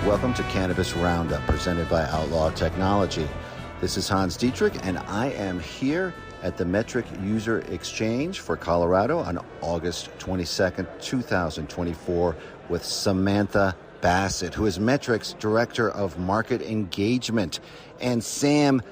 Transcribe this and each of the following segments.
Welcome to Cannabis Roundup, presented by Outlaw Technology. This is Hans Dietterich, and I am here at the Metrc User Exchange for Colorado on August 22nd, 2024, with Samantha Bassett, who is Metrc's Director of Market Engagement. And Sam,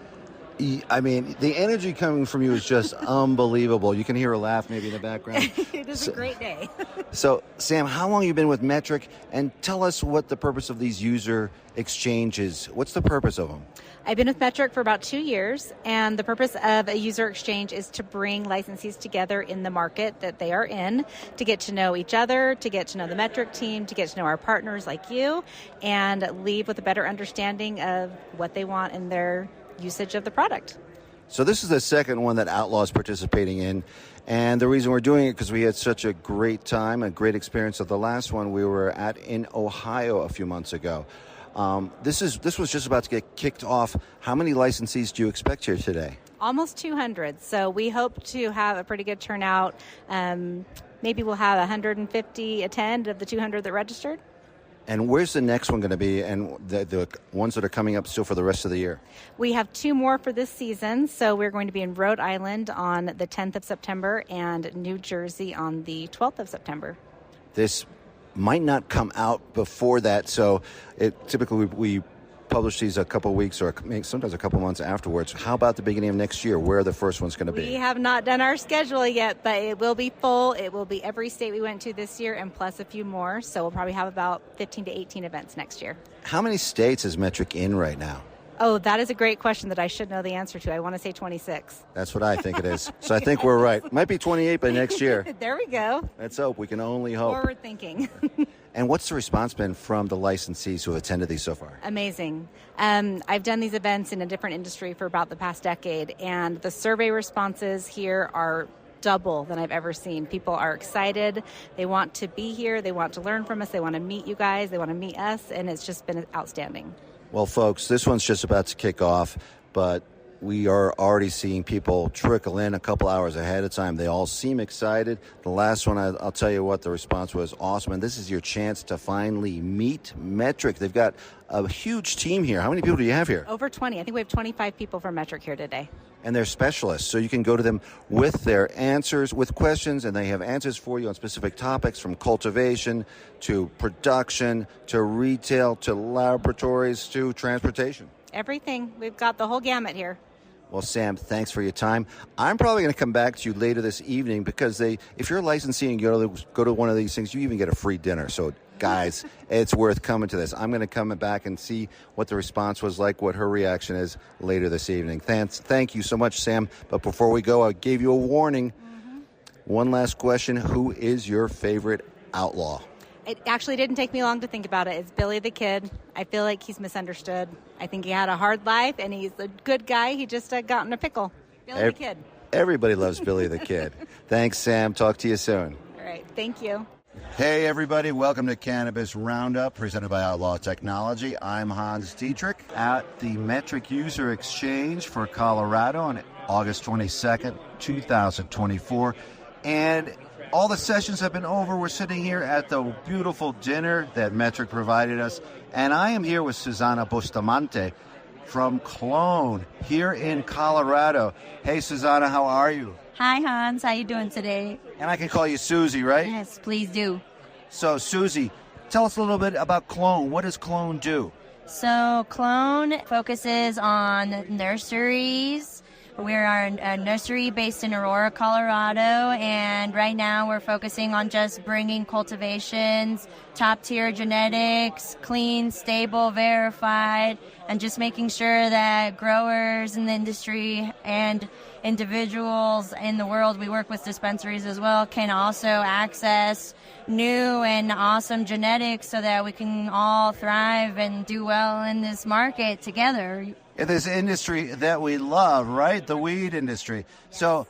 I mean, the energy coming from you is just unbelievable. You can hear a laugh maybe in the background. It is a great day. So, Sam, how long have you been with Metrc? And tell us what the purpose of these user exchanges. What's the purpose of them? I've been with Metrc for about 2 years, and the purpose of a user exchange is to bring licensees together in the market that they are in, to get to know each other, to get to know the Metrc team, to get to know our partners like you, and leave with a better understanding of what they want in their usage of the product. So this is the second one that Outlaws is participating in, and the reason we're doing it because we had such a great time, a great experience of the last one we were at in Ohio a few months ago. This was just about to get kicked off. How many licensees do you expect here today? Almost 200. So we hope to have a pretty good turnout. Maybe we'll have 150 attend of the 200 that registered. And where's the next one going to be, and the ones that are coming up still for the rest of the year? We have 2 more for this season. So we're going to be in Rhode Island on the 10th of September and New Jersey on the 12th of September. This might not come out before that, so typically we publish these a couple weeks or sometimes a couple months afterwards. How about the beginning of next year? Where are the first ones going to be? We have not done our schedule yet, but it will be full. It will be every state we went to this year and plus a few more. So we'll probably have about 15 to 18 events next year. How many states is Metrc in right now? Oh, that is a great question that I should know the answer to. I want to say 26. That's what I think it is. So I think we're right. Might be 28 by next year. There we go. Let's hope. We can only hope. Forward thinking. And what's the response been from the licensees who have attended these so far? Amazing. I've done these events in a different industry for about the past decade, and the survey responses here are double than I've ever seen. People are excited. They want to be here. They want to learn from us. They want to meet you guys. They want to meet us, and it's just been outstanding. Well, folks, this one's just about to kick off, but we are already seeing people trickle in a couple hours ahead of time. They all seem excited. The last one, I'll tell you what, the response was awesome. And this is your chance to finally meet Metrc. They've got a huge team here. How many people do you have here? Over 20. I think we have 25 people from Metrc here today. And they're specialists, so you can go to them with their answers, with questions, and they have answers for you on specific topics, from cultivation to production to retail to laboratories to transportation. Everything. We've got the whole gamut here. Well, Sam, thanks for your time. I'm probably going to come back to you later this evening because if you're a licensee and you go to one of these things, you even get a free dinner. So, guys, it's worth coming to this. I'm going to come back and see what the response was like, what her reaction is later this evening. Thank you so much, Sam. But before we go, I gave you a warning. Mm-hmm. One last question. Who is your favorite outlaw? It actually didn't take me long to think about it. It's Billy the Kid. I feel like he's misunderstood. I think he had a hard life, and he's a good guy. He just got in a pickle. Billy the Kid. Everybody loves Billy the Kid. Thanks, Sam. Talk to you soon. All right. Thank you. Hey, everybody. Welcome to Cannabis Roundup, presented by Outlaw Technology. I'm Hans Dietterich at the Metrc User Exchange for Colorado on August 22nd, 2024. And all the sessions have been over. We're sitting here at the beautiful dinner that Metrc provided us. And I am here with Suzy Bustamante from KLONE here in Colorado. Hey, Suzy, how are you? Hi, Hans. How you doing today? And I can call you Suzy, right? Yes, please do. So, Suzy, tell us a little bit about KLONE. What does KLONE do? So, KLONE focuses on nurseries. We are a nursery based in Aurora, Colorado, and right now we're focusing on just bringing cultivations, top-tier genetics, clean, stable, verified, and just making sure that growers in the industry and individuals in the world, we work with dispensaries as well, can also access new and awesome genetics so that we can all thrive and do well in this market together. In this industry that we love, right? The weed industry. So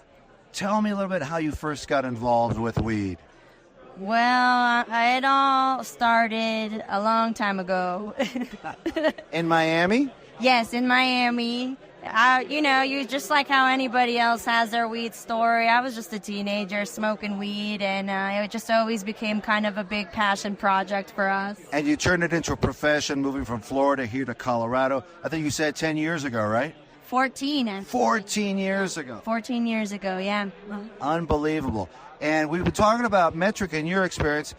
tell me a little bit how you first got involved with weed. Well, it all started a long time ago. In Miami? Yes, in Miami. You just like how anybody else has their weed story. I was just a teenager smoking weed, and it just always became kind of a big passion project for us. And you turned it into a profession, moving from Florida here to Colorado. I think you said 10 years ago, right? 14. Actually. 14 years ago. 14 years ago, yeah. Unbelievable. And we've been talking about Metrc and your experience.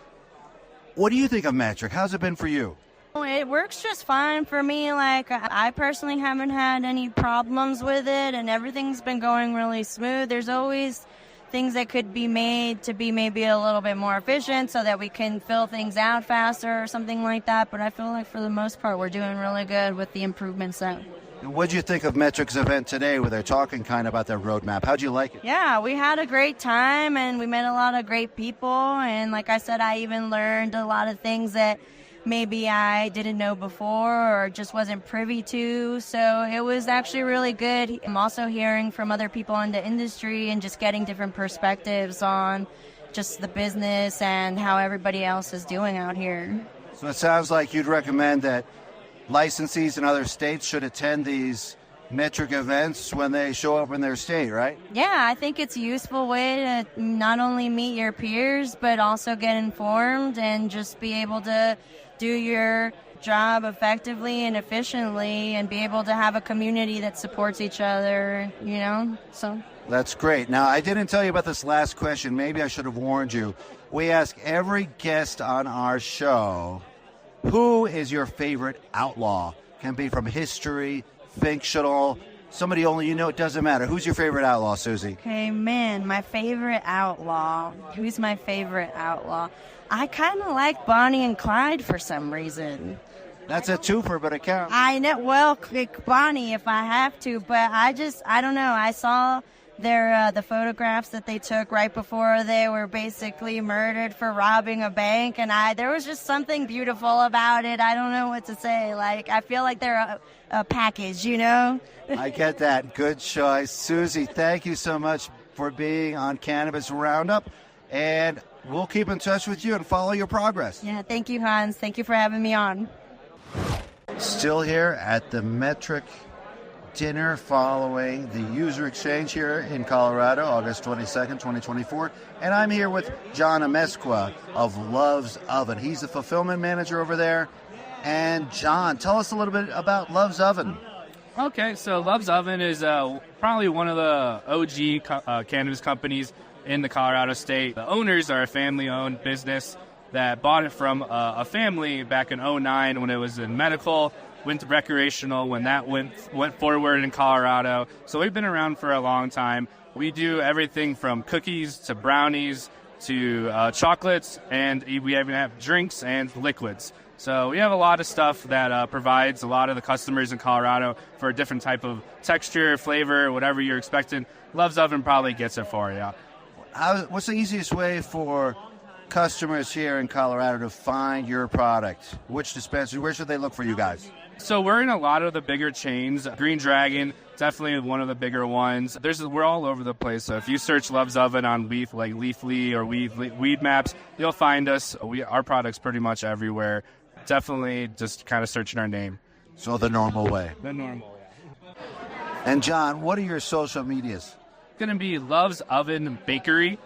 What do you think of Metrc? How's it been for you? It works just fine for me. Like, I personally haven't had any problems with it, and everything's been going really smooth. There's always things that could be made to be maybe a little bit more efficient so that we can fill things out faster or something like that. But I feel like for the most part, we're doing really good with the improvements that. What did you think of Metrc's event today where they're talking kind of about their roadmap? How'd you like it? Yeah, we had a great time, and we met a lot of great people. And like I said, I even learned a lot of things that maybe I didn't know before or just wasn't privy to. So it was actually really good. I'm also hearing from other people in the industry and just getting different perspectives on just the business and how everybody else is doing out here. So it sounds like you'd recommend that licensees in other states should attend these Metrc events when they show up in their state, right? Yeah, I think it's a useful way to not only meet your peers, but also get informed and just be able to do your job effectively and efficiently and be able to have a community that supports each other, so. That's great. Now, I didn't tell you about this last question. Maybe I should have warned you. We ask every guest on our show, who is your favorite outlaw? Can be from history, fictional, somebody only you know, it doesn't matter. Who's your favorite outlaw, Suzy? Okay, man, my favorite outlaw. Who's my favorite outlaw? I kind of like Bonnie and Clyde for some reason. That's a twofer, but it counts. I know, well, Bonnie if I have to, but I don't know. I saw the photographs that they took right before they were basically murdered for robbing a bank, and there was just something beautiful about it. I don't know what to say. Like, I feel like they're a package, I get that. Good choice. Suzy, thank you so much for being on Cannabis Roundup, and we'll keep in touch with you and follow your progress. Yeah, thank you, Hans. Thank you for having me on. Still here at the Metrc dinner following the User Exchange here in Colorado, August 22nd, 2024. And I'm here with Jon Amezcua of Love's Oven. He's the fulfillment manager over there. And Jon, tell us a little bit about Love's Oven. Okay, so Love's Oven is probably one of the OG cannabis companies in the Colorado state. The owners are a family-owned business that bought it from a family back in 2009 when it was in medical, went to recreational when that went forward in Colorado. So we've been around for a long time. We do everything from cookies to brownies to chocolates, and we even have drinks and liquids. So we have a lot of stuff that provides a lot of the customers in Colorado for a different type of texture, flavor, whatever you're expecting. Love's Oven probably gets it for you. What's the easiest way for customers here in Colorado to find your product? Which dispensary? Where should they look for you guys? So we're in a lot of the bigger chains. Green Dragon, definitely one of the bigger ones. We're all over the place. So if you search Love's Oven on Leafly or Weed Maps, you'll find us. Our product's pretty much everywhere. Definitely just kind of searching our name. So the normal way. The normal, yeah. And Jon, what are your social medias? It's going to be Love's Oven Bakery.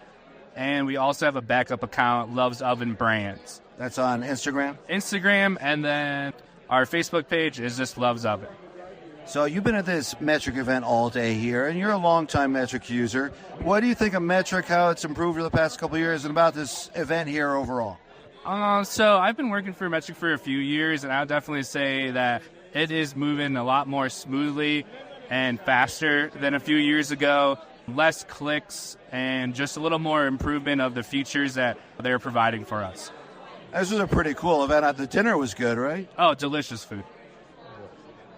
And we also have a backup account, Love's Oven Brands. That's on Instagram? Instagram, and then our Facebook page is just Love's Oven. So you've been at this Metrc event all day here, and you're a longtime Metrc user. What do you think of Metrc, how it's improved over the past couple of years, and about this event here overall? So I've been working for Metrc for a few years, and I would definitely say that it is moving a lot more smoothly and faster than a few years ago. Less clicks and just a little more improvement of the features that they're providing for us. This was a pretty cool event. The dinner was good, right? Oh, delicious food.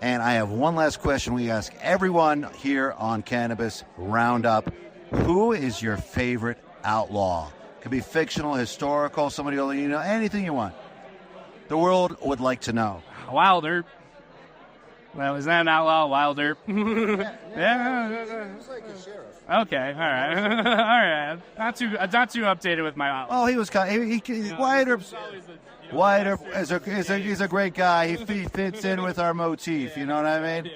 And I have one last question we ask everyone here on Cannabis Roundup. Who is your favorite outlaw? Could be fictional, historical, somebody only you know, anything you want. The world would like to know. Wilder. Well, is that an outlaw, Wilder? Yeah. Okay, all right. All right. Not too updated with my outlaw. Oh, he was kind. Wilder is a great guy. He fits in with our motif. You know what I mean?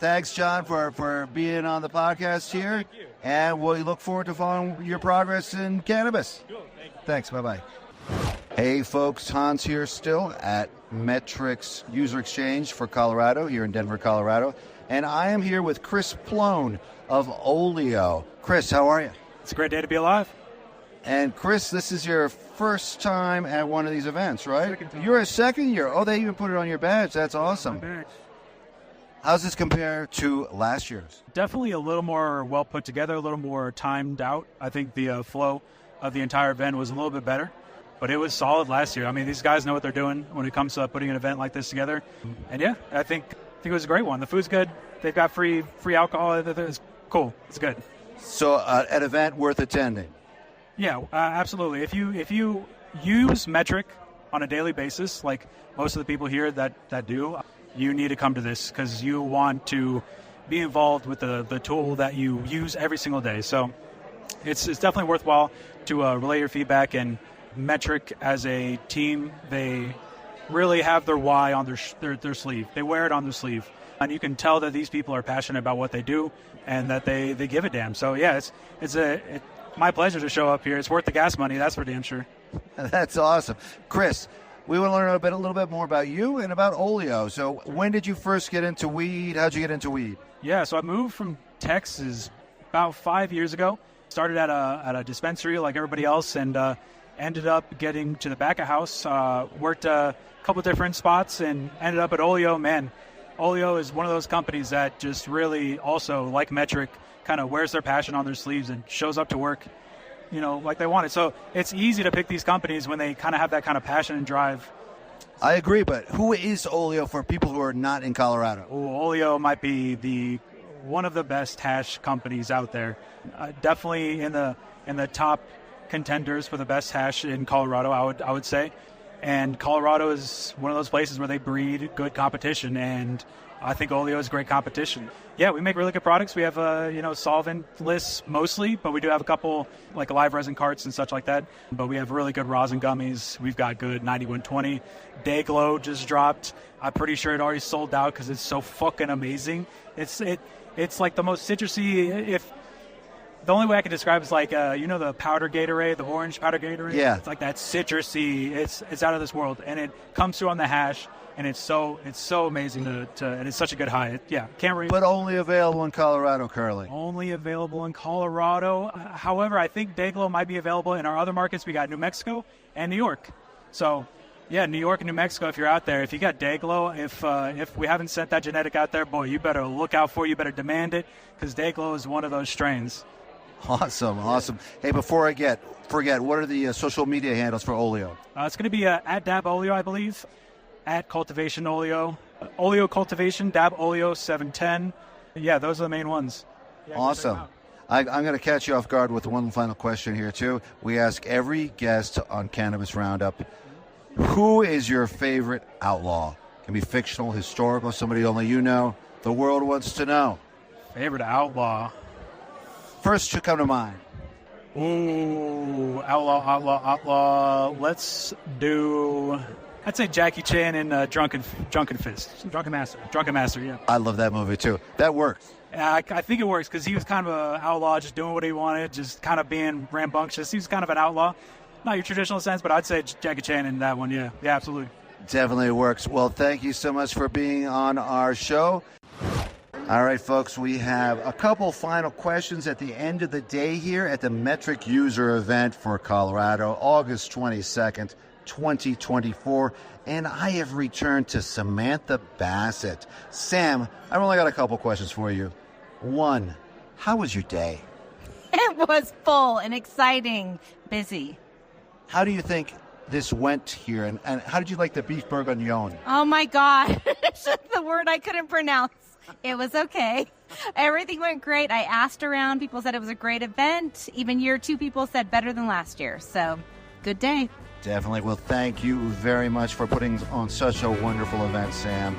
Thanks, Jon, for being on the podcast here. And we look forward to following your progress in cannabis. Cool. Thank you. Thanks. Bye-bye. Hey, folks. Hans here still at Metrc User Exchange for Colorado, here in Denver, Colorado. And I am here with Chris Ploehn of Olio. Chris, how are you? It's a great day to be alive. And Chris, this is your first time at one of these events, right? You're a second year. Oh, they even put it on your badge. That's awesome. How's this compare to last year's? Definitely a little more well put together, a little more timed out. I think the flow of the entire event was a little bit better, but it was solid last year. I mean, these guys know what they're doing when it comes to putting an event like this together. And yeah, I think it was a great one. The food's good. They've got free alcohol. It's cool. It's good. So an event worth attending. Yeah, absolutely. If you use Metrc on a daily basis, like most of the people here that do, you need to come to this because you want to be involved with the tool that you use every single day. So it's definitely worthwhile to relay your feedback. And Metrc as a team, they really have their why on their sleeve. They wear it on their sleeve. And you can tell that these people are passionate about what they do and that they give a damn. So yeah, it's my pleasure to show up here. It's worth the gas money, that's for damn sure. That's awesome. Chris, we want to learn a little bit more about you and about Olio. So when did you first get into weed? How'd you get into weed? Yeah, so I moved from Texas about 5 years ago. Started at a dispensary like everybody else and ended up getting to the back of house. Worked a couple different spots and ended up at Olio. Man, Olio is one of those companies that just really also, like Metrc, kind of wears their passion on their sleeves and shows up to work, like they want it. So it's easy to pick these companies when they kind of have that kind of passion and drive. I agree, but who is Olio for people who are not in Colorado? Olio might be one of the best hash companies out there. Definitely in the top contenders for the best hash in Colorado, I would say. And Colorado is one of those places where they breed good competition, and I think Olio is great competition. Yeah, we make really good products. We have solventless mostly, but we do have a couple like live resin carts and such like that. But we have really good rosin gummies. We've got good 9120. Dayglow just dropped. I'm pretty sure it already sold out because it's so fucking amazing. It's like the most citrusy. The only way I can describe it is like, the powder Gatorade, the orange powder Gatorade? Yeah. It's like that citrusy. It's out of this world. And it comes through on the hash, and it's so amazing and it's such a good high. Can't read. But only available in Colorado currently. Only available in Colorado. However, I think Dayglow might be available in our other markets. We got New Mexico and New York. So, yeah, New York and New Mexico, if you're out there, if you got Dayglow, if we haven't sent that genetic out there, boy, you better look out for it. You better demand it because Dayglow is one of those strains. Awesome. Hey, before I forget, what are the social media handles for Olio? It's going to be at Dab Olio, I believe, at Cultivation Olio, Olio Cultivation, Dab Olio 710. Yeah, those are the main ones. Yeah, awesome. I'm going to catch you off guard with one final question here, too. We ask every guest on Cannabis Roundup, who is your favorite outlaw? Can be fictional, historical, somebody only you know. The world wants to know. Favorite outlaw? First to come to mind. Ooh, outlaw. Let's do, I'd say Jackie Chan in Drunken Master, yeah. I love that movie, too. That works. I think it works because he was kind of an outlaw, just doing what he wanted, just kind of being rambunctious. He was kind of an outlaw. Not your traditional sense, but I'd say Jackie Chan in that one, yeah. Yeah, absolutely. Definitely works. Well, thank you so much for being on our show. All right, folks, we have a couple final questions at the end of the day here at the Metrc User event for Colorado, August 22nd, 2024. And I have returned to Samantha Bassett. Sam, I've only got a couple questions for you. One, how was your day? It was full and exciting, busy. How do you think this went here, and how did you like the beef bourguignon? Oh, my God. It's just the word I couldn't pronounce. It was okay. Everything went great. I asked around. People said it was a great event. Even year two people said better than last year. So, good day. Definitely. Well, thank you very much for putting on such a wonderful event, Sam.